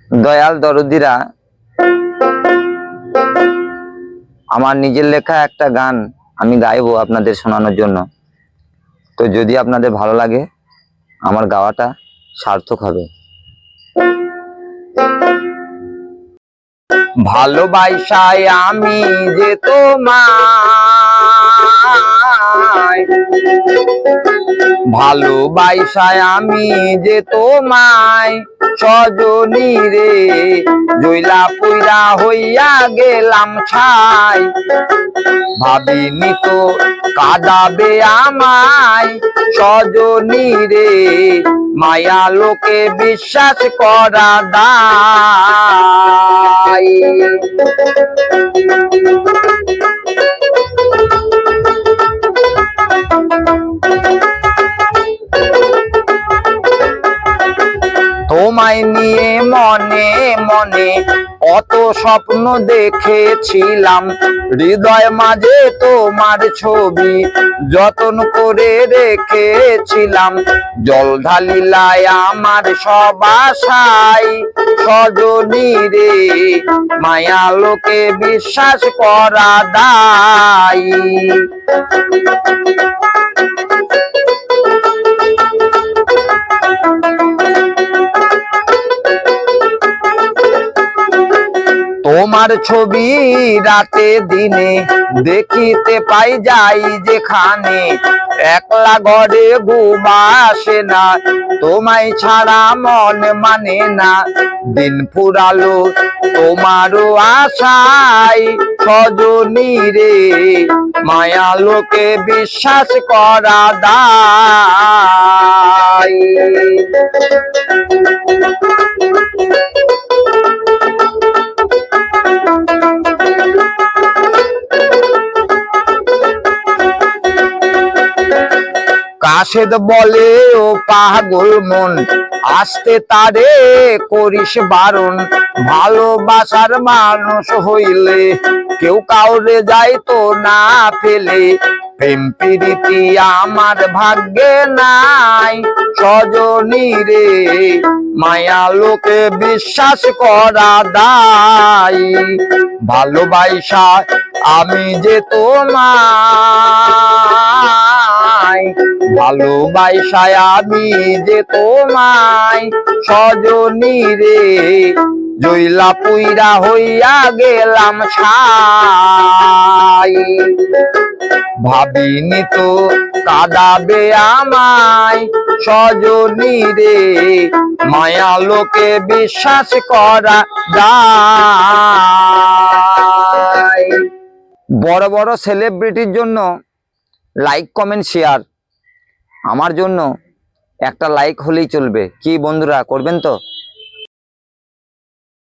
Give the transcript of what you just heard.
দয়াল দরদিরা, আমার নিজের লেখা একটা গান আমি গাইবো আপনাদের শোনানোর জন্য। তো যদি আপনাদের ভালো লাগে, আমার গাওয়াটা সার্থক হবে। ভালোবাসায় আমি যে তোমায়, ভালোবাসায় আমি যে তোমায়, সজনী রে জইলা পুইরা হইয়া গেলাম ছাই। ভাবিনি তো কাঁদাবে আমায়, সজনী রে মায়া লোকে বিশ্বাস করা দায়। তোমায় নিয়ে মনে মনে কত স্বপ্ন দেখেছিলাম, হৃদয় মাঝে তোমার ছবি যতন করে রেখেছিলাম। জল ঢালিলায় আমার সব আশাই, সজনী রে মায়া লোকে বিশ্বাস করা দায়। তোমার ছবি রাতে দিনে দেখিতে পাই যাই যেখানে, একলা ঘরে ঘুম আসে না, তোমায় ছাড়া মন মানে না। দিন ফুরালো তোমারও আশায়, সজনী রে মায়া লোকে বিশ্বাস করা দায়। কাশেদ বলে ও পাগল মন, আসতে তারে করিস বারণ। ভালোবাসার মানুষ হইলে কেউ কাউরে যাইতো না ফেলে, প্রেম প্রীতি আমার ভাগ্যে নাই, সজনী রে মায়া লোকে বিশ্বাস করা দায়। ভালোবাসা আমি যে তোমায়, ভালোবাসায় আমি যে তোমায়, সজনী রে জইলা পুইরা হইয়া গেলাম ছাই। ভাবিনি তো কাঁদাবে আমায়, সজনী রে মায়া লোকে বিশ্বাস করা দায়। বড় বড় সেলিব্রিটির জন্য লাইক কমেন্ট শেয়ার, আমার জন্য একটা লাইক হলেই চলবে। কি বন্ধুরা, করবেন তো?